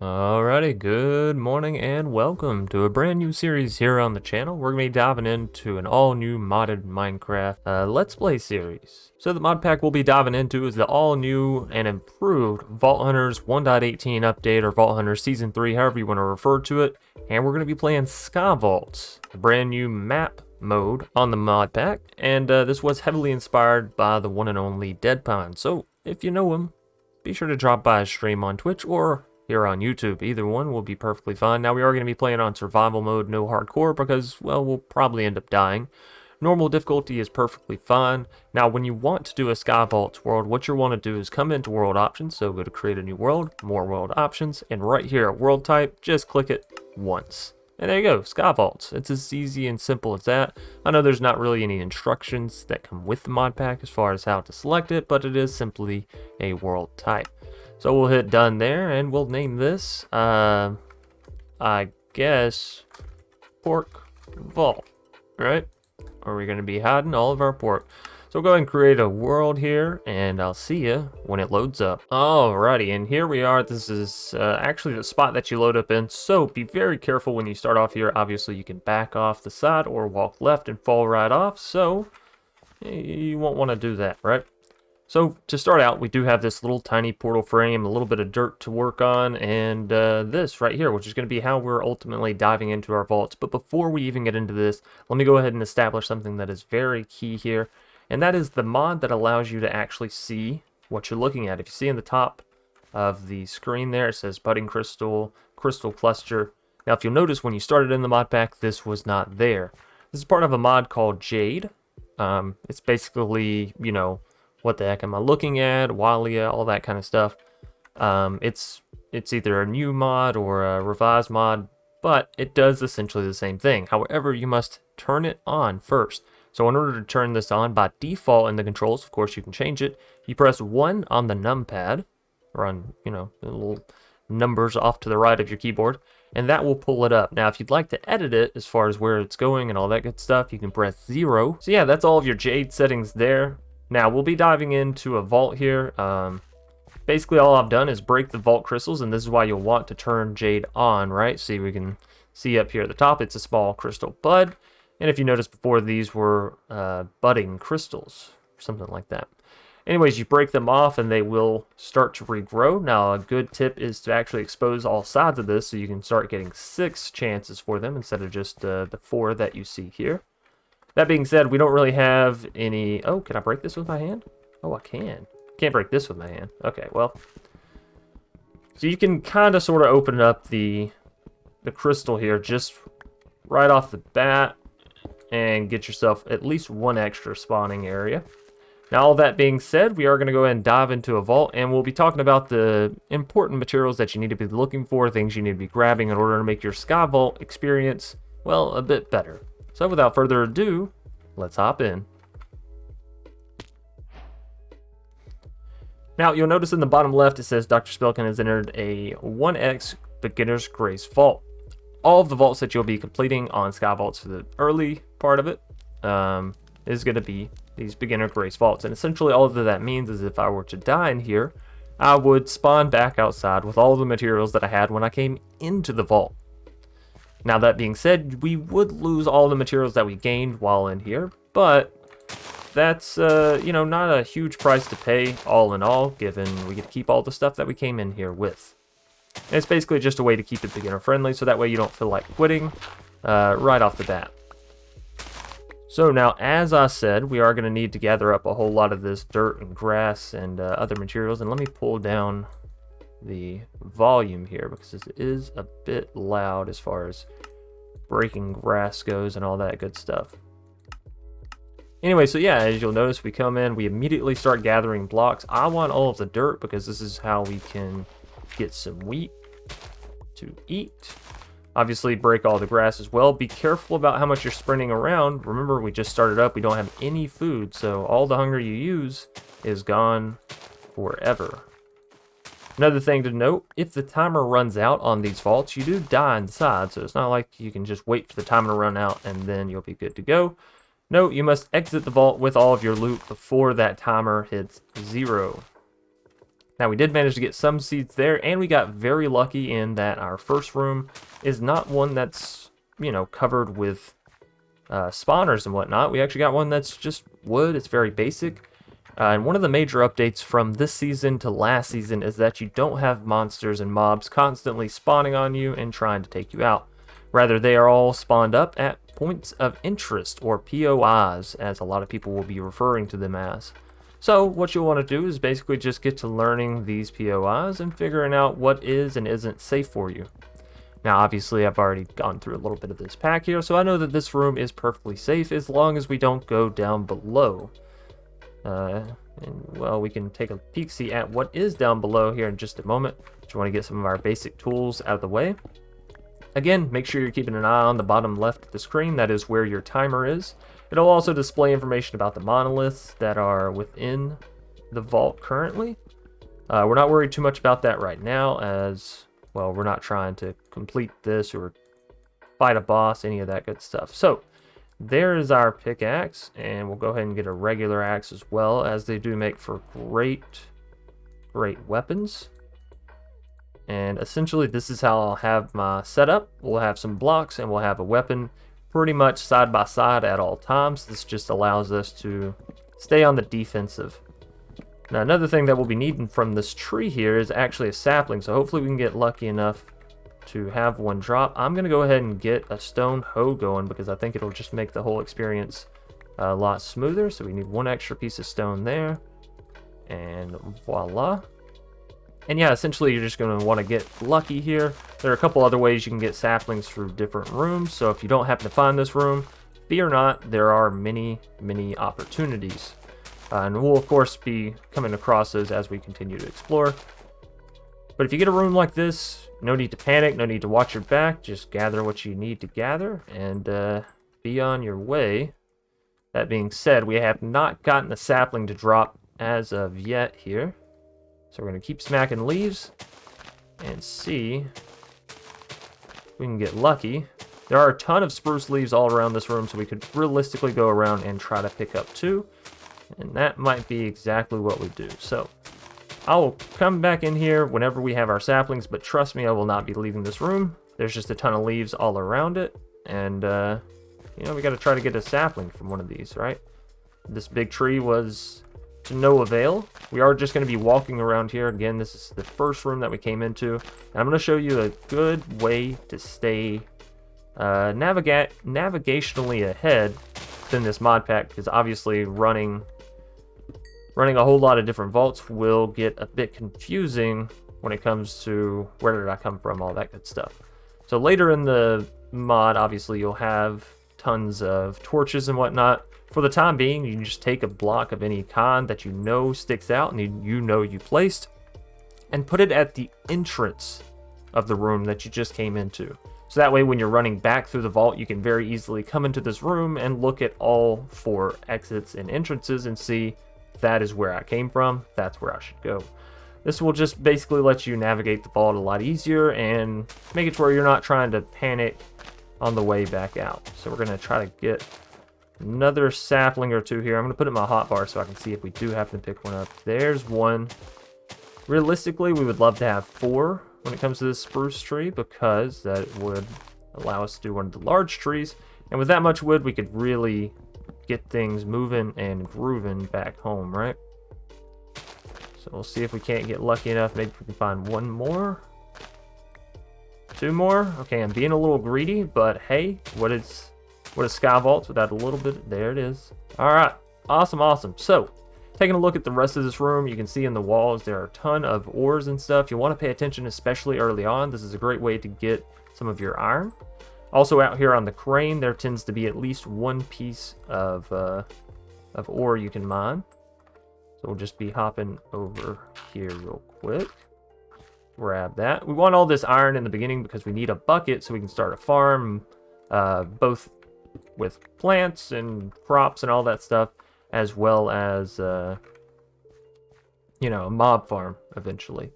Alrighty, good morning and welcome to a brand new series here on the channel. We're going to be diving into an all new modded Minecraft Let's Play series. So the mod pack we'll be diving into is the all new and improved Vault Hunters 1.18 update, or Vault Hunters Season 3, however you want to refer to it. And we're going to be playing Sky Vault, a brand new map mode on the mod pack. And this was heavily inspired by the one and only Deadpine. So if you know him, be sure to drop by his stream on Twitch or here on YouTube. Either one will be perfectly fine. Now, we are going to be playing on survival mode, no hardcore, because, well, we'll probably end up dying. Normal difficulty is perfectly fine. Now, when you want to do a Sky Vault world, what you'll want to do is come into world options. So go to create a new world, more world options, and right here at world type, just click it once. And there you go, Sky Vaults. It's as easy and simple as that. I know there's not really any instructions that come with the mod pack as far as how to select it, but it is simply a world type. So we'll hit done there, and we'll name this, I guess, Pork Vault, right? Or we're going to be hiding all of our pork. So we'll go ahead and create a world here, and I'll see you when it loads up. Alrighty, and here we are. This is actually the spot that you load up in, so be very careful when you start off here. Obviously, you can back off the side or walk left and fall right off, so you won't want to do that, right? So to start out, we do have this little tiny portal frame, a little bit of dirt to work on, and this right here, which is going to be how we're ultimately diving into our vaults. But before we even get into this, let me go ahead and establish something that is very key here, and that is the mod that allows you to actually see what you're looking at. If you see in the top of the screen there, it says Budding Crystal, Crystal Cluster. Now, if you'll notice, when you started in the mod pack, this was not there. This is part of a mod called Jade. It's basically, you know, what the heck am I looking at, Walia, all that kind of stuff. It's either a new mod or a revised mod, but it does essentially the same thing. However, you must turn it on first. So in order to turn this on, by default in the controls, of course you can change it, you press 1 on the numpad, or on, you know, the little numbers off to the right of your keyboard, and that will pull it up. Now, if you'd like to edit it as far as where it's going and all that good stuff, you can press 0. So yeah, that's all of your Jade settings there. Now, we'll be diving into a vault here. Basically, all I've done is break the vault crystals, and this is why you'll want to turn Jade on, right? See, we can see up here at the top, it's a small crystal bud. And if you notice before, these were budding crystals, something like that. Anyways, you break them off, and they will start to regrow. Now, a good tip is to actually expose all sides of this, so you can start getting 6 chances for them instead of just the 4 that you see here. That being said, we don't really have any... Oh, can I break this with my hand? Oh, I can. Can't break this with my hand. Okay, well. So you can kind of sort of open up the crystal here just right off the bat and get yourself at least 1 extra spawning area. Now, all that being said, we are going to go ahead and dive into a vault, and we'll be talking about the important materials that you need to be looking for, things you need to be grabbing in order to make your Sky Vault experience, well, a bit better. So without further ado, let's hop in. Now, you'll notice in the bottom left, it says Dr. Spelkin has entered a 1x Beginner's Grace Vault. All of the vaults that you'll be completing on Sky Vaults for the early part of it is going to be these Beginner Grace Vaults. And essentially all that means is if I were to die in here, I would spawn back outside with all the materials that I had when I came into the vault. Now, that being said, we would lose all the materials that we gained while in here, but that's, you know, not a huge price to pay all in all, given we get to keep all the stuff that we came in here with. And it's basically just a way to keep it beginner friendly, so that way you don't feel like quitting right off the bat. So now, as I said, we are going to need to gather up a whole lot of this dirt and grass and other materials, and let me pull down the volume here because it is a bit loud as far as breaking grass goes and all that good stuff. Anyway, so yeah, as you'll notice, we come in, we immediately start gathering blocks. I want all of the dirt because this is how we can get some wheat to eat. Obviously, break all the grass as well. Be careful about how much you're sprinting around. Remember, we just started up, we don't have any food, so all the hunger you use is gone forever. Another thing to note, if the timer runs out on these vaults, you do die inside, so it's not like you can just wait for the timer to run out and then you'll be good to go. No, you must exit the vault with all of your loot before that timer hits 0. Now, we did manage to get some seeds there, and we got very lucky in that our first room is not one that's, you know, covered with spawners and whatnot. We actually got one that's just wood. It's very basic. And one of the major updates from this season to last season is that you don't have monsters and mobs constantly spawning on you and trying to take you out. Rather, they are all spawned up at points of interest, or POIs, as a lot of people will be referring to them as. So what you'll want to do is basically just get to learning these POIs and figuring out what is and isn't safe for you. Now, obviously, I've already gone through a little bit of this pack here, so I know that this room is perfectly safe as long as we don't go down below. And, well, we can take a peek-see at what is down below here in just a moment. Just want to get some of our basic tools out of the way. Again, make sure you're keeping an eye on the bottom left of the screen. That is where your timer is. It'll also display information about the monoliths that are within the vault currently. We're not worried too much about that right now, as, well, we're not trying to complete this or fight a boss, any of that good stuff. So, there is our pickaxe, and we'll go ahead and get a regular axe as well, as they do make for great weapons. And essentially, this is how I'll have my setup. We'll have some blocks, and we'll have a weapon pretty much side by side at all times. This just allows us to stay on the defensive. Now, another thing that we'll be needing from this tree here is actually a sapling, so hopefully we can get lucky enough to have one drop. I'm going to go ahead and get a stone hoe going because I think it'll just make the whole experience a lot smoother. So we need one extra piece of stone there, and voila. And yeah, essentially you're just going to want to get lucky here. There are a couple other ways you can get saplings through different rooms, so if you don't happen to find this room, fear not, there are many opportunities. And we'll of course be coming across those as we continue to explore. But if you get a room like this, no need to panic, no need to watch your back, just gather what you need to gather and be on your way. That being said, we have not gotten a sapling to drop as of yet here. So we're going to keep smacking leaves and see if we can get lucky. There are a ton of spruce leaves all around this room, so we could realistically go around and try to pick up two. And that might be exactly what we do. So I will come back in here whenever we have our saplings, but trust me, I will not be leaving this room. There's just a ton of leaves all around it. And, you know, we got to try to get a sapling from one of these, right? This big tree was to no avail. We are just going to be walking around here. Again, this is the first room that we came into. And I'm going to show you a good way to stay navigationally ahead within this mod pack, because obviously running a whole lot of different vaults will get a bit confusing when it comes to where did I come from, all that good stuff. So later in the mod, obviously you'll have tons of torches and whatnot. For the time being, you can just take a block of any kind that you know sticks out and you know you placed, and put it at the entrance of the room that you just came into. So that way when you're running back through the vault, you can very easily come into this room and look at all 4 exits and entrances and see, that is where I came from, that's where I should go. This will just basically let you navigate the vault a lot easier and make it to where you're not trying to panic on the way back out. So we're going to try to get another sapling or two here. I'm going to put it in my hotbar so I can see if we do happen to pick one up. There's one. Realistically, we would love to have 4 when it comes to this spruce tree, because that would allow us to do one of the large trees. And with that much wood, we could really get things moving and grooving back home, right? So we'll see if we can't get lucky enough. Maybe we can find one more. 2 more. Okay, I'm being a little greedy, but hey, what is Sky Vaults without a little bit? There it is. All right, awesome. So, taking a look at the rest of this room, you can see in the walls there are a ton of ores and stuff. You want to pay attention, especially early on. This is a great way to get some of your iron. Also, out here on the crane, there tends to be at least 1 piece of ore you can mine. So we'll just be hopping over here real quick. Grab that. We want all this iron in the beginning because we need a bucket so we can start a farm, both with plants and crops and all that stuff, as well as, you know, a mob farm eventually.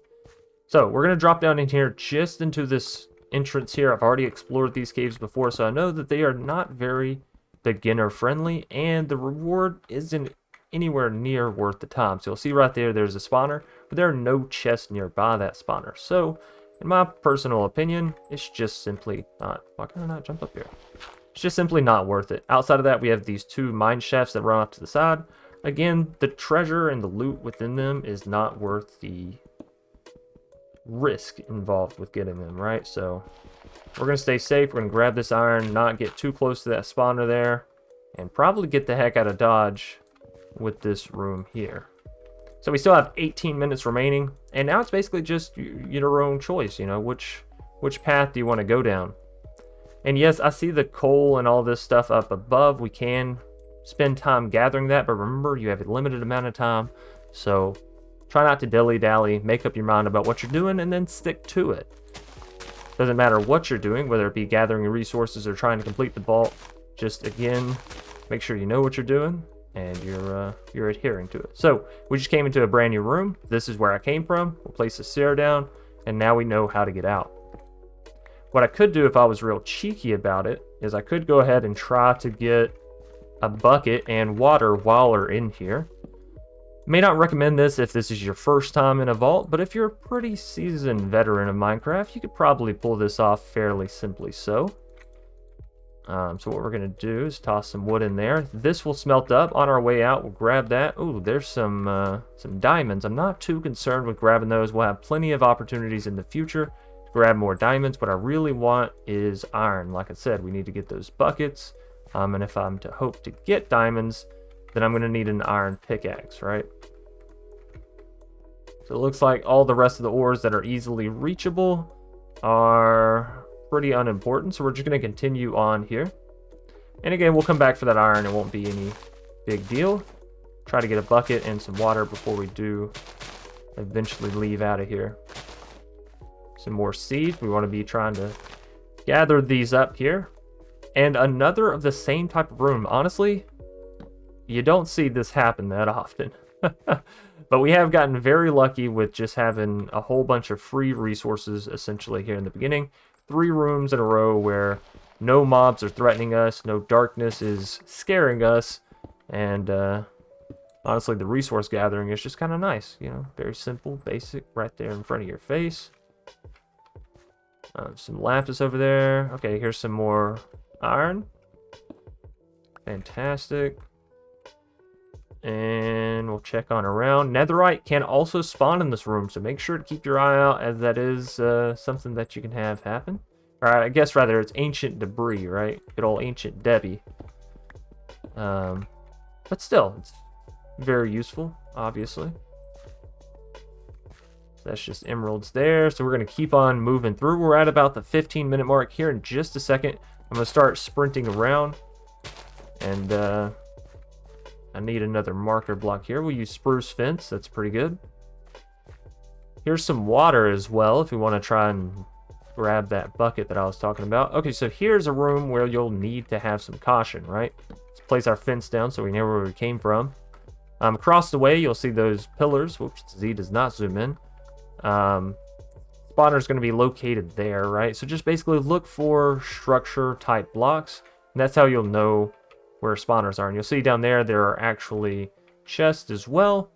So we're going to drop down in here just into this entrance here. I've already explored these caves before, so I know that they are not very beginner friendly, and the reward isn't anywhere near worth the time. So you'll see right there, there's a spawner. but there are no chests nearby that spawner. So, in my personal opinion, it's just simply not... Why can I not jump up here? It's just simply not worth it. Outside of that, we have these 2 mine shafts that run off to the side. Again, the treasure and the loot within them is not worth the risk involved with getting them, right? So we're going to stay safe. We're going to grab this iron, not get too close to that spawner there, and probably get the heck out of Dodge with this room here. So we still have 18 minutes remaining, and now it's basically just your own choice, you know, which path do you want to go down? And yes, I see the coal and all this stuff up above. We can spend time gathering that, but remember, you have a limited amount of time, so try not to dilly-dally, make up your mind about what you're doing, and then stick to it. Doesn't matter what you're doing, whether it be gathering resources or trying to complete the vault, just, again, make sure you know what you're doing, and you're adhering to it. So, we just came into a brand new room. This is where I came from. We'll place the stair down, and now we know how to get out. What I could do if I was real cheeky about it is I could go ahead and try to get a bucket and water while we're in here. May not recommend this if this is your first time in a vault, but if you're a pretty seasoned veteran of Minecraft, you could probably pull this off fairly simply so. So what we're going to do is toss some wood in there. This will smelt up. On our way out, we'll grab that. Ooh, there's some diamonds. I'm not too concerned with grabbing those. We'll have plenty of opportunities in the future to grab more diamonds. What I really want is iron. Like I said, we need to get those buckets. And if I'm to hope to get diamonds, then I'm going to need an iron pickaxe, right? So it looks like all the rest of the ores that are easily reachable are pretty unimportant, so we're just going to continue on here. And again, we'll come back for that iron. It won't be any big deal. Try to get a bucket and some water before we do eventually leave out of here. Some more seeds. We want to be trying to gather these up here. And another of the same type of room. Honestly, you don't see this happen that often. But we have gotten very lucky with just having a whole bunch of free resources essentially here in the beginning. 3 rooms in a row where no mobs are threatening us, no darkness is scaring us, and honestly, the resource gathering is just kind of nice, you know, very simple, basic, right there in front of your face. Some lapis over there. Okay, here's some more iron. Fantastic. And we'll check on around. Netherite can also spawn in this room, so make sure to keep your eye out, as that is something that you can have happen. Alright, I guess rather it's ancient debris, right? Good old ancient Debbie. But still, it's very useful, obviously. That's just emeralds there, so we're going to keep on moving through. We're at about the 15-minute mark here in just a second. I'm going to start sprinting around, and I need another marker block here. We'll use spruce fence. That's pretty good. Here's some water as well if we want to try and grab that bucket that I was talking about. Okay, so here's a room where you'll need to have some caution, right? Let's place our fence down so we know where we came from. Across the way, you'll see those pillars. Whoops, Z does not zoom in. Spawner's going to be located there, right? So just basically look for structure-type blocks, and that's how you'll know where spawners are. And you'll see down there, there are actually chests as well.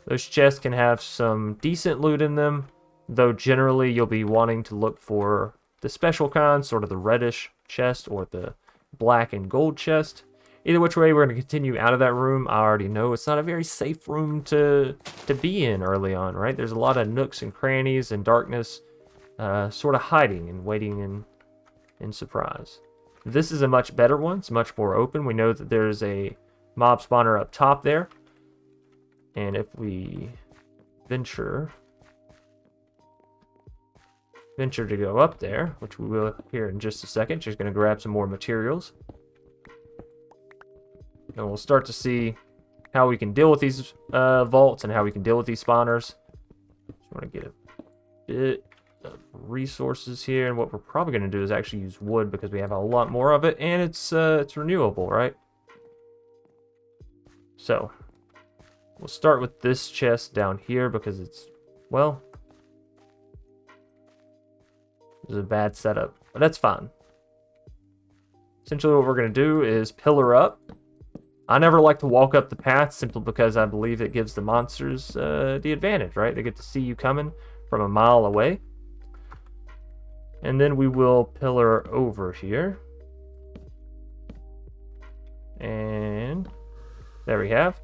Those chests can have some decent loot in them, though generally you'll be wanting to look for the special kind, sort of the reddish chest or the black and gold chest. Either which way, we're going to continue out of that room. I already know it's not a very safe room to be in early on, right? There's a lot of nooks and crannies and darkness sort of hiding and waiting in surprise. This is a much better one. It's much more open. We know that there's a mob spawner up top there. And if we venture to go up there, which we will here in just a second, just going to grab some more materials. And we'll start to see how we can deal with these vaults and how we can deal with these spawners. Just want to get a bit of resources here, and what we're probably going to do is actually use wood because we have a lot more of it, and it's renewable, right? So we'll start with this chest down here because it's, well, this is a bad setup, but that's fine. Essentially what we're going to do is pillar up I never like to walk up the path simply because I believe it gives the monsters the advantage, right? They get to see you coming from a mile away. And then we will pillar over here. And there we have.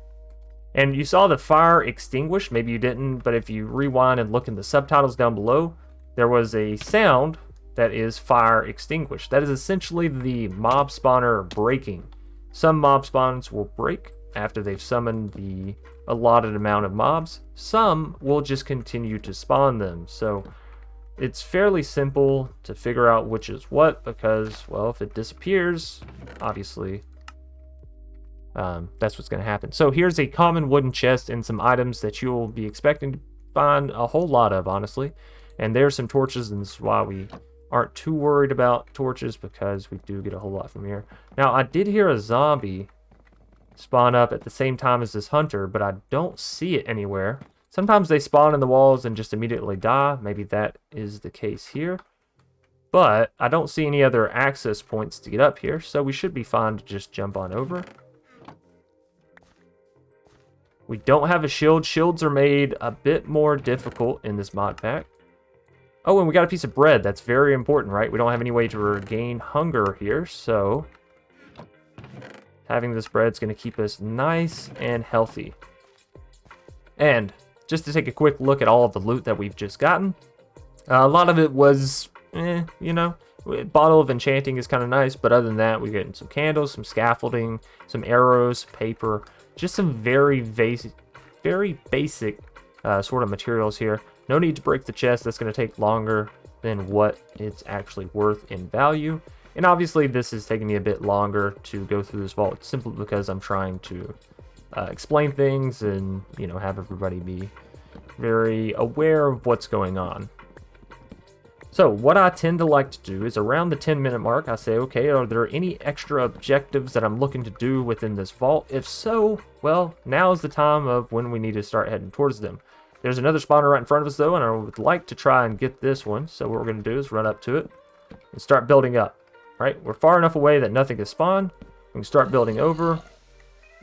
And you saw the fire extinguish. Maybe you didn't, but if you rewind and look in the subtitles down below, there was a sound that is fire extinguished. That is essentially the mob spawner breaking. Some mob spawns will break after they've summoned the allotted amount of mobs. Some will just continue to spawn them. So it's fairly simple to figure out which is what because, well, if it disappears, obviously that's what's going to happen. So here's a common wooden chest and some items that you'll be expecting to find a whole lot of, honestly. And there's some torches, and this is why we aren't too worried about torches because we do get a whole lot from here. Now, I did hear a zombie spawn up at the same time as this hunter, but I don't see it anywhere. Sometimes they spawn in the walls and just immediately die. Maybe that is the case here. But I don't see any other access points to get up here, so we should be fine to just jump on over. We don't have a shield. Shields are made a bit more difficult in this mod pack. Oh, and we got a piece of bread. That's very important, right? We don't have any way to regain hunger here, so having this bread is going to keep us nice and healthy. And just to take a quick look at all of the loot that we've just gotten, a lot of it was, you know, a bottle of enchanting is kind of nice, but other than that, we're getting some candles, some scaffolding, some arrows, paper, just some very basic sort of materials here. No need to break the chest. That's going to take longer than what it's actually worth in value. And obviously, this is taking me a bit longer to go through this vault simply because I'm trying to explain things and, you know, have everybody be very aware of what's going on. So what I tend to like to do is around the 10-minute mark, I say, okay, are there any extra objectives that I'm looking to do within this vault? If so, well, now is the time of when we need to start heading towards them. There's another spawner right in front of us, though, and I would like to try and get this one. So what we're going to do is run up to it and start building up. Right? We're far enough away that nothing can spawn. We can start building over.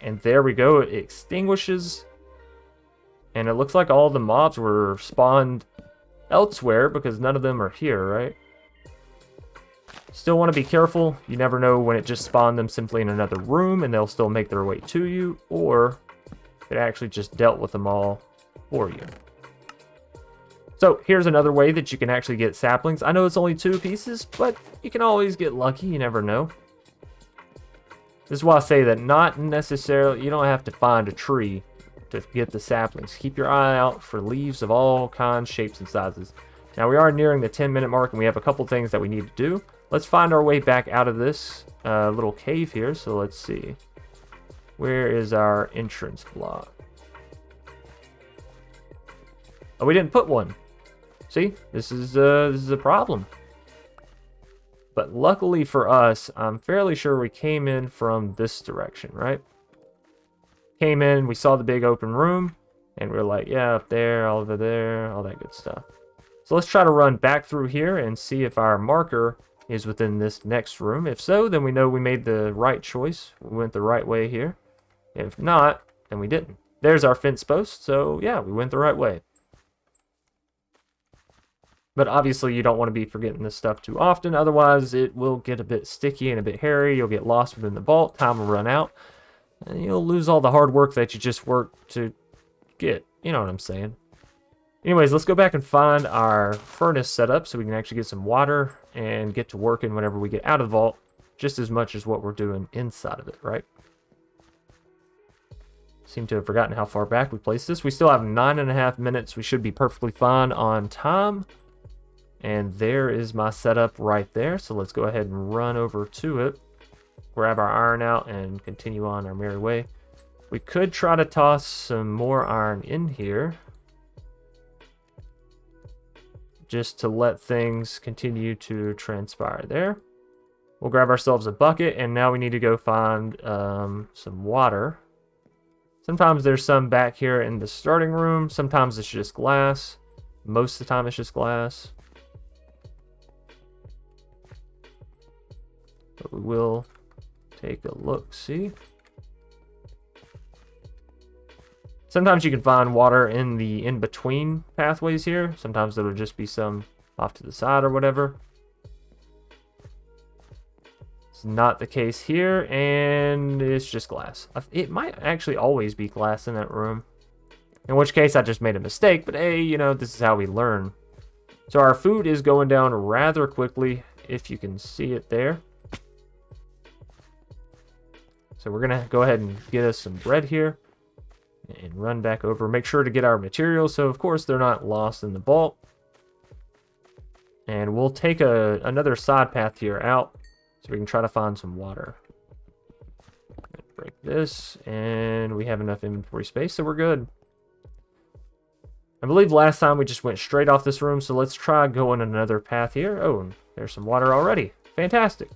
And there we go. It extinguishes. And it looks like all the mobs were spawned elsewhere because none of them are here, right? Still want to be careful. You never know when it just spawned them simply in another room and they'll still make their way to you, or it actually just dealt with them all for you. So here's another way that you can actually get saplings. I know it's only 2 pieces, but you can always get lucky. You never know. This is why I say that not necessarily, you don't have to find a tree to get the saplings. Keep your eye out for leaves of all kinds, shapes, and sizes. Now we are nearing the 10-minute mark and we have a couple things that we need to do. Let's find our way back out of this little cave here. So let's see. Where is our entrance block? Oh, we didn't put one. See, this is a problem. But luckily for us, I'm fairly sure we came in from this direction, right? Came in, we saw the big open room, and we're like, yeah, up there, all over there, all that good stuff. So let's try to run back through here and see if our marker is within this next room. If so, then we know we made the right choice. We went the right way here. If not, then we didn't. There's our fence post, so yeah, we went the right way. But obviously, you don't want to be forgetting this stuff too often. Otherwise, it will get a bit sticky and a bit hairy. You'll get lost within the vault. Time will run out. And you'll lose all the hard work that you just worked to get. You know what I'm saying. Anyways, let's go back and find our furnace set up so we can actually get some water and get to working whenever we get out of the vault. Just as much as what we're doing inside of it, right? Seem to have forgotten how far back we placed this. We still have 9.5 minutes. We should be perfectly fine on time. And there is my setup right there. So let's go ahead and run over to it. Grab our iron out and continue on our merry way. We could try to toss some more iron in here, just to let things continue to transpire there. We'll grab ourselves a bucket, and now we need to go find some water. Sometimes there's some back here in the starting room. Sometimes it's just glass. Most of the time it's just glass. But we will take a look, see? Sometimes you can find water in the in-between pathways here. Sometimes it'll just be some off to the side or whatever. It's not the case here, and it's just glass. It might actually always be glass in that room. In which case, I just made a mistake, but hey, you know, this is how we learn. So our food is going down rather quickly, if you can see it there. So we're going to go ahead and get us some bread here and run back over. Make sure to get our materials, so of course they're not lost in the vault. And we'll take another side path here out so we can try to find some water. Break this, and we have enough inventory space, so we're good. I believe last time we just went straight off this room, so let's try going another path here. Oh, there's some water already. Fantastic.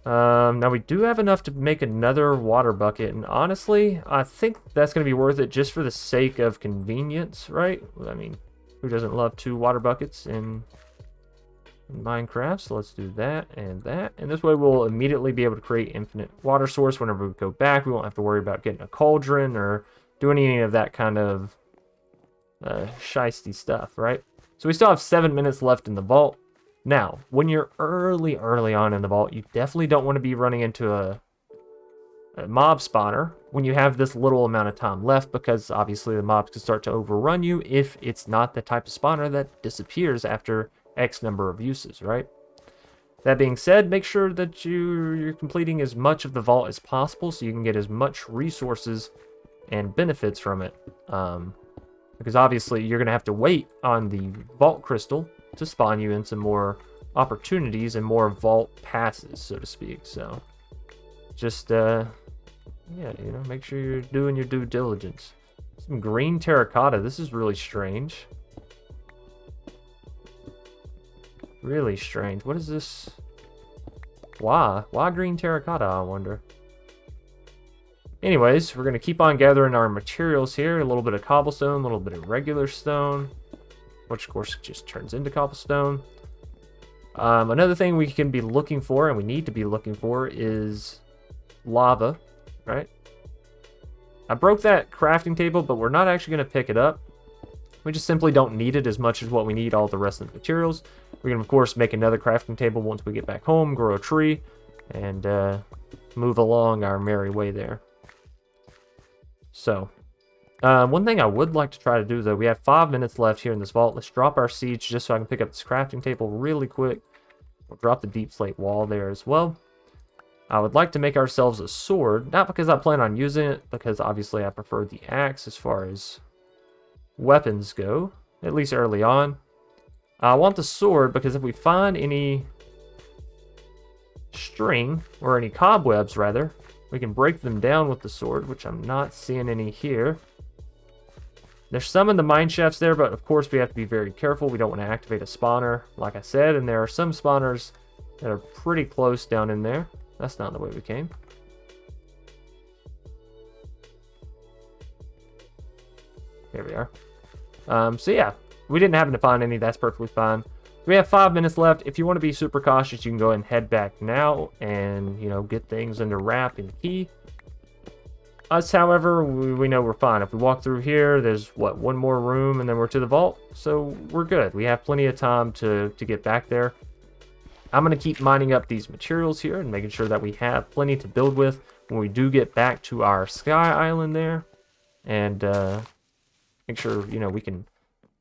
Now we do have enough to make another water bucket, and honestly, I think that's going to be worth it just for the sake of convenience, right? I mean, who doesn't love 2 water buckets in Minecraft? So let's do that, and this way we'll immediately be able to create infinite water source whenever we go back. We won't have to worry about getting a cauldron or doing any of that kind of shisty stuff, right? So we still have 7 minutes left in the vault. Now, when you're early on in the vault, you definitely don't want to be running into a mob spawner when you have this little amount of time left, because obviously the mobs can start to overrun you if it's not the type of spawner that disappears after X number of uses, right? That being said, make sure that you're completing as much of the vault as possible so you can get as much resources and benefits from it, because obviously you're going to have to wait on the vault crystal to spawn you in some more opportunities and more vault passes, so to speak. So just yeah, you know, make sure you're doing your due diligence. Some green terracotta. This is really strange. Really strange. What is this? Why green terracotta, I wonder? Anyways, we're going to keep on gathering our materials here. A little bit of cobblestone, a little bit of regular stone, which of course just turns into cobblestone. Another thing we can be looking for, and we need to be looking for, is lava, right? I broke that crafting table, but we're not actually going to pick it up. We just simply don't need it as much as what we need all the rest of the materials. We're going to, of course, make another crafting table once we get back home, grow a tree, and move along our merry way there. So, one thing I would like to try to do, though, we have 5 minutes left here in this vault. Let's drop our siege just so I can pick up this crafting table really quick. We'll drop the deep slate wall there as well. I would like to make ourselves a sword, not because I plan on using it, because obviously I prefer the axe as far as weapons go, at least early on. I want the sword because if we find any string, or any cobwebs rather, we can break them down with the sword, which I'm not seeing any here. There's some in the mine shafts there, but of course we have to be very careful. We don't want to activate a spawner, like I said, and there are some spawners that are pretty close down in there. That's not the way we came. There we are. So yeah, we didn't happen to find any. That's perfectly fine. We have 5 minutes left. If you want to be super cautious, you can go ahead and head back now and, you know, get things under wrap and key. Us, however, we know we're fine. If we walk through here, there's, what, one more room and then we're to the vault. So we're good. We have plenty of time to get back there. I'm going to keep mining up these materials here and making sure that we have plenty to build with when we do get back to our sky island there. And make sure, you know, we can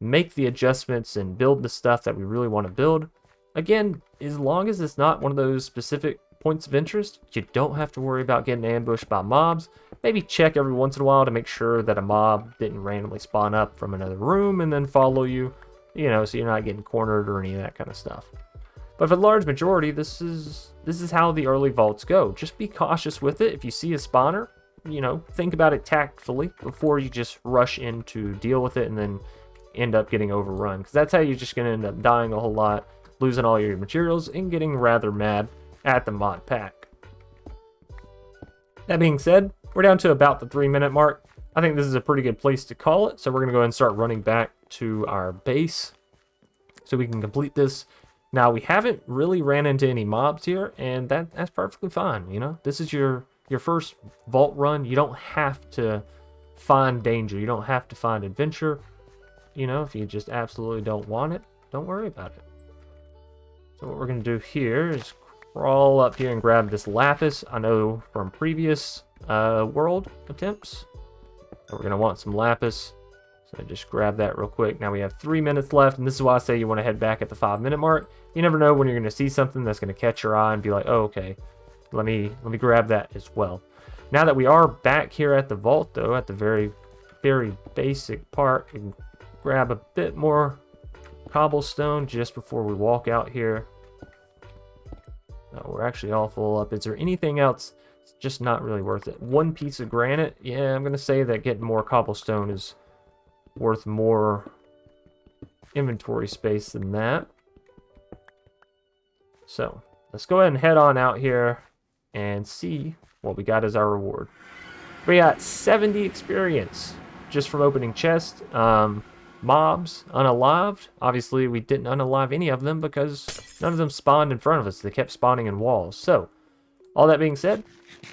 make the adjustments and build the stuff that we really want to build. Again, as long as it's not one of those specific points of interest, you don't have to worry about getting ambushed by mobs. Maybe check every once in a while to make sure that a mob didn't randomly spawn up from another room and then follow you, you know, so you're not getting cornered or any of that kind of stuff. But for the large majority, this is how the early vaults go. Just be cautious with it. If you see a spawner, you know, think about it tactfully before you just rush in to deal with it and then end up getting overrun, because that's how you're just going to end up dying a whole lot, losing all your materials, and getting rather mad at the mod pack. That being said, we're down to about the 3-minute mark. I think this is a pretty good place to call it, so we're going to go ahead and start running back to our base so we can complete this. Now, we haven't really ran into any mobs here, and that's perfectly fine, you know? This is your your first vault run, you don't have to find danger. You don't have to find adventure. You know, if you just absolutely don't want it, don't worry about it. So what we're going to do here is crawl up here and grab this lapis. I know from previous world attempts that we're going to want some lapis. So just grab that real quick. Now we have 3 minutes left, and this is why I say you want to head back at the 5-minute mark. You never know when you're going to see something that's going to catch your eye and be like, oh, okay, let me grab that as well. Now that we are back here at the vault, though, at the very, very basic part, we can grab a bit more cobblestone just before we walk out here. Oh, we're actually all full up. Is there anything else? It's just not really worth it. 1 piece of granite. Yeah, I'm going to say that getting more cobblestone is worth more inventory space than that. So let's go ahead and head on out here and see what we got as our reward. We got 70 experience just from opening chests. Mobs unalived. Obviously we didn't unalive any of them because none of them spawned in front of us. They kept spawning in walls. So all that being said,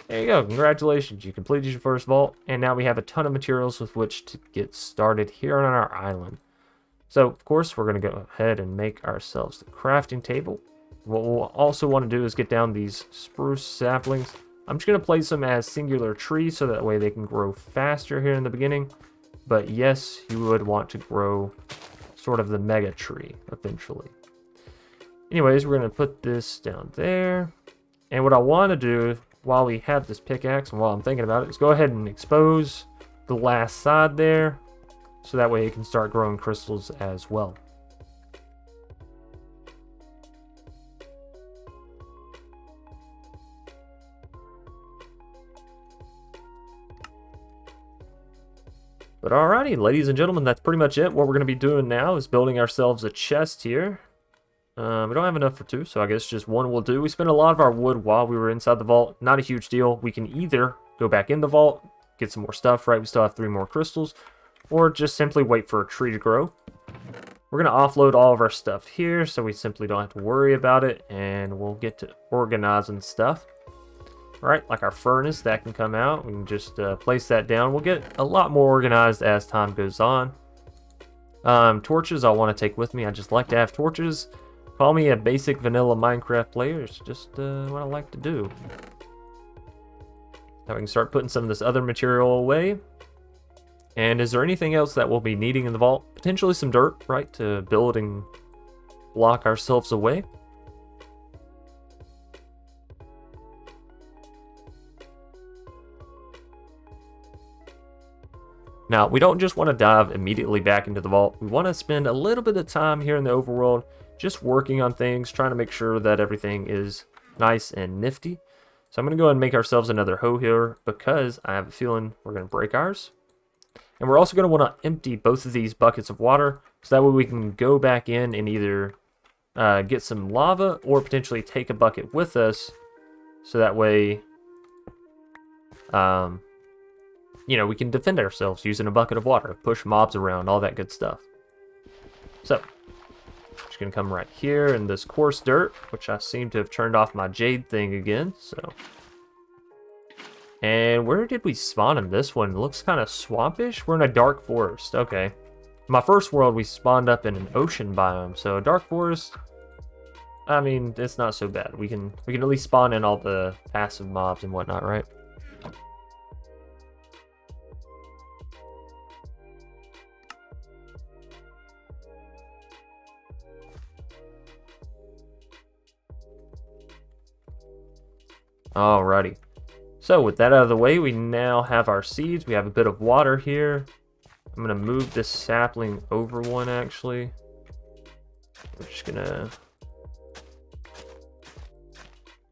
there you go. Congratulations, you completed your first vault, and now we have a ton of materials with which to get started here on our island. So of course we're going to go ahead and make ourselves the crafting table. What we'll also want to do is get down these spruce saplings. I'm just going to place them as singular trees so that way they can grow faster here in the beginning. But yes, you would want to grow sort of the mega tree eventually. Anyways, we're going to put this down there. And what I want to do while we have this pickaxe and while I'm thinking about it is go ahead and expose the last side there so that way it can start growing crystals as well. But alrighty, ladies and gentlemen, that's pretty much it. What we're going to be doing now is building ourselves a chest here. We don't have enough for 2, so I guess just 1 will do. We spent a lot of our wood while we were inside the vault. Not a huge deal. We can either go back in the vault, get some more stuff, right? We still have 3 more crystals. Or just simply wait for a tree to grow. We're going to offload all of our stuff here, so we simply don't have to worry about it. And we'll get to organizing stuff. Alright, like our furnace, that can come out. We can just place that down. We'll get a lot more organized as time goes on. Torches I want to take with me. I just like to have torches. Call me a basic vanilla Minecraft player. It's just what I like to do. Now we can start putting some of this other material away. And is there anything else that we'll be needing in the vault? Potentially some dirt, right? To build and block ourselves away. Now, we don't just want to dive immediately back into the vault. We want to spend a little bit of time here in the overworld just working on things, trying to make sure that everything is nice and nifty. So I'm going to go ahead and make ourselves another hoe here because I have a feeling we're going to break ours. And we're also going to want to empty both of these buckets of water so that way we can go back in and either get some lava or potentially take a bucket with us so that way you know, we can defend ourselves using a bucket of water, push mobs around, all that good stuff. So, just gonna come right here in this coarse dirt, which I seem to have turned off my jade thing again, so. And where did we spawn in this one? It looks kind of swampish. We're in a dark forest, okay. My first world, we spawned up in an ocean biome, so a dark forest, I mean, it's not so bad. We can at least spawn in all the passive mobs and whatnot, right? Alrighty. So with that out of the way, we now have our seeds. We have a bit of water here. I'm going to move this sapling over one, actually. We're just going to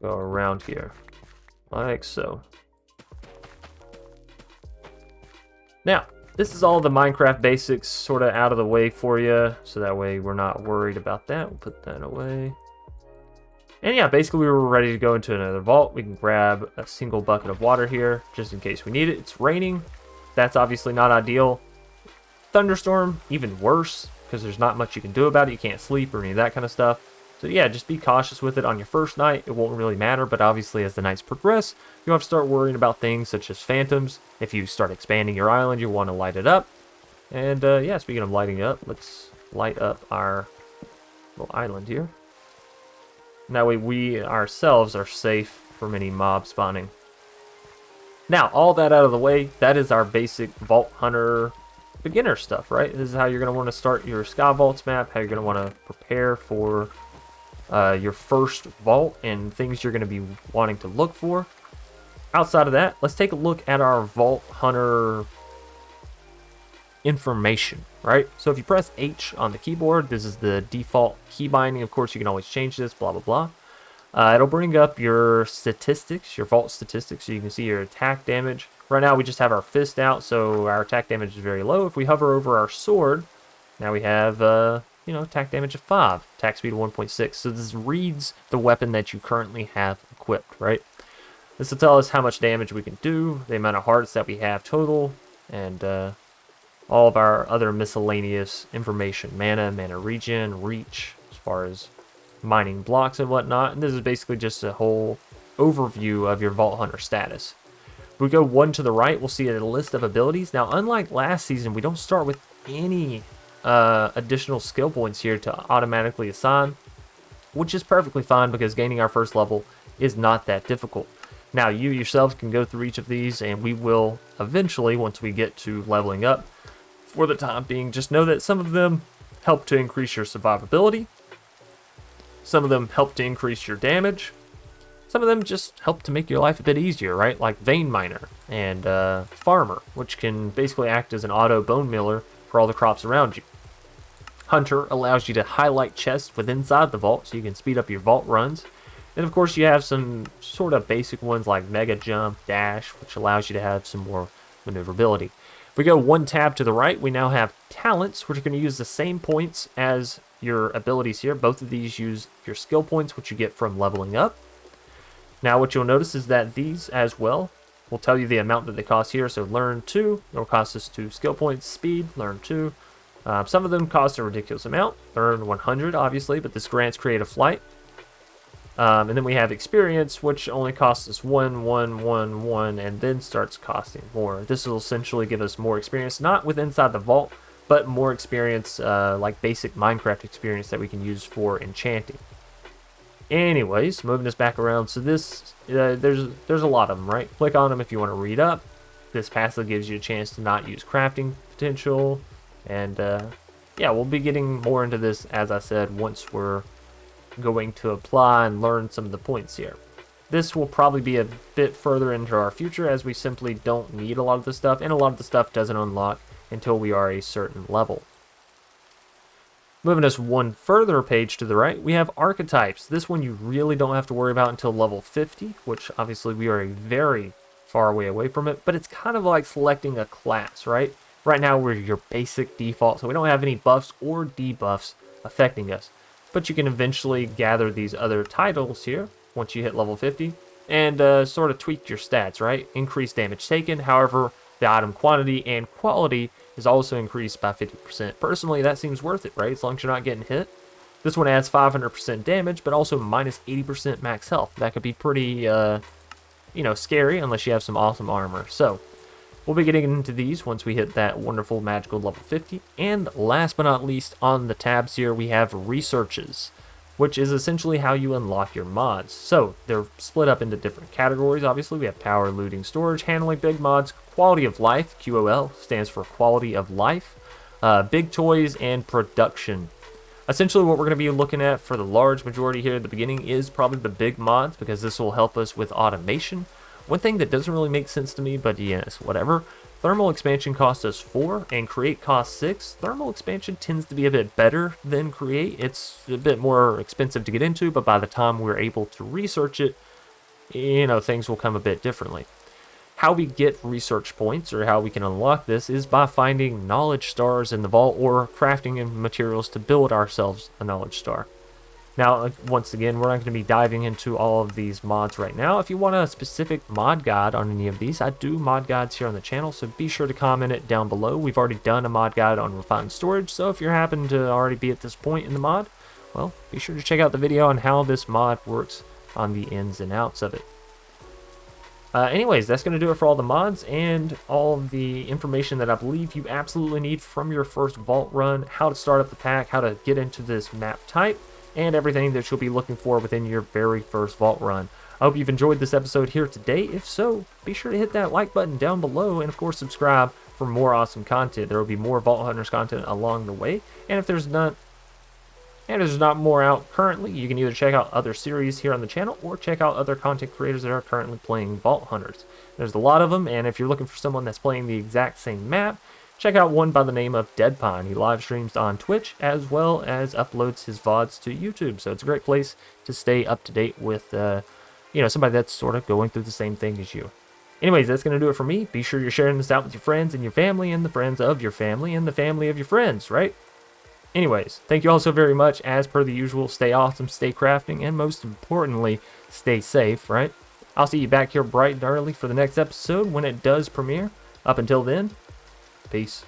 go around here, like so. Now, this is all the Minecraft basics sort of out of the way for you, so that way we're not worried about that. We'll put that away. And yeah, basically we were ready to go into another vault. We can grab a single bucket of water here, just in case we need it. It's raining. That's obviously not ideal. Thunderstorm, even worse, because there's not much you can do about it. You can't sleep or any of that kind of stuff. So yeah, just be cautious with it on your first night. It won't really matter, but obviously as the nights progress, you'll have to start worrying about things such as phantoms. If you start expanding your island, you want to light it up. And yeah, speaking of lighting up, let's light up our little island here. That way we ourselves are safe from any mob spawning. Now, all that out of the way, that is our basic Vault Hunter beginner stuff, right? This is how you're going to want to start your Sky Vaults map, how you're going to want to prepare for your first vault and things you're going to be wanting to look for. Outside of that, let's take a look at our Vault Hunter information, right? So if you press H on the keyboard, this is the default key binding. Of course, you can always change this, blah, blah, blah. It'll bring up your statistics, your vault statistics, so you can see your attack damage. Right now, we just have our fist out, so our attack damage is very low. If we hover over our sword, now we have, attack damage of 5, attack speed of 1.6. So this reads the weapon that you currently have equipped, right? This will tell us how much damage we can do, the amount of hearts that we have total, and all of our other miscellaneous information. Mana regen, reach, as far as mining blocks and whatnot. And this is basically just a whole overview of your Vault Hunter status. If we go one to the right, we'll see a list of abilities. Now, unlike last season, we don't start with any additional skill points here to automatically assign, which is perfectly fine because gaining our first level is not that difficult. Now, you yourselves can go through each of these, and we will eventually, once we get to leveling up. For the time being, just know that some of them help to increase your survivability. Some of them help to increase your damage. Some of them just help to make your life a bit easier, right? Like Vein Miner and Farmer, which can basically act as an auto bone miller for all the crops around you. Hunter allows you to highlight chests within inside the vault, so you can speed up your vault runs. And of course, you have some sort of basic ones like Mega Jump, Dash, which allows you to have some more maneuverability. If we go one tab to the right, we now have talents, which are going to use the same points as your abilities here. Both of these use your skill points, which you get from leveling up. Now, what you'll notice is that these as well will tell you the amount that they cost here. So learn 2, it'll cost us 2 skill points. Speed, learn 2. Some of them cost a ridiculous amount. Learn 100, obviously, but this grants creative flight. And then we have experience, which only costs us 1, 1, 1, 1, and then starts costing more. This will essentially give us more experience, not with inside the vault, but more experience, like basic Minecraft experience that we can use for enchanting. Anyways, moving this back around, so this, there's a lot of them, right? Click on them if you want to read up. This passive gives you a chance to not use crafting potential, and yeah, we'll be getting more into this, as I said, once we're going to apply and learn some of the points here. This will probably be a bit further into our future, as we simply don't need a lot of the stuff, and a lot of the stuff doesn't unlock until we are a certain level. Moving us one further page to the right, we have archetypes. This one you really don't have to worry about until level 50, which obviously we are a very far way away from it, but it's kind of like selecting a class, right? Right now we're your basic default, so we don't have any buffs or debuffs affecting us. But you can eventually gather these other titles here once you hit level 50 and sort of tweak your stats, right? Increase damage taken. However, the item quantity and quality is also increased by 50%. Personally, that seems worth it, right? As long as you're not getting hit. This one adds 500% damage, but also minus 80% max health. That could be pretty, scary unless you have some awesome armor. So, we'll be getting into these once we hit that wonderful magical level 50. And last but not least, on the tabs here, we have researches, which is essentially how you unlock your mods. So they're split up into different categories. Obviously, we have power, looting, storage, handling, big mods, quality of life, QOL stands for quality of life, big toys, and production. Essentially, what we're going to be looking at for the large majority here at the beginning is probably the big mods, because this will help us with automation. One thing that doesn't really make sense to me, but yes, whatever. Thermal expansion costs us 4 and create costs 6. Thermal expansion tends to be a bit better than create. It's a bit more expensive to get into, but by the time we're able to research it, things will come a bit differently. How we get research points, or how we can unlock this, is by finding knowledge stars in the vault or crafting materials to build ourselves a knowledge star. Now, once again, we're not going to be diving into all of these mods right now. If you want a specific mod guide on any of these, I do mod guides here on the channel, so be sure to comment it down below. We've already done a mod guide on refined storage, so if you happen to already be at this point in the mod, well, be sure to check out the video on how this mod works on the ins and outs of it. Anyways, that's going to do it for all the mods and all of the information that I believe you absolutely need from your first vault run, how to start up the pack, how to get into this map type, and everything that you'll be looking for within your very first vault run. I hope you've enjoyed this episode here today. If so, be sure to hit that like button down below, and of course subscribe for more awesome content. There will be more Vault Hunters content along the way, and if there's not more out currently, you can either check out other series here on the channel or check out other content creators that are currently playing Vault Hunters. There's a lot of them, and if you're looking for someone that's playing the exact same map, check out one by the name of Deadpine. He live streams on Twitch as well as uploads his VODs to YouTube, so it's a great place to stay up to date with somebody that's sort of going through the same thing as you. Anyways, that's going to do it for me. Be sure you're sharing this out with your friends and your family and the friends of your family and the family of your friends, right? Anyways, thank you all so very much. As per the usual, stay awesome, stay crafting, and most importantly, stay safe, right? I'll see you back here bright and early for the next episode when it does premiere. Up until then, peace.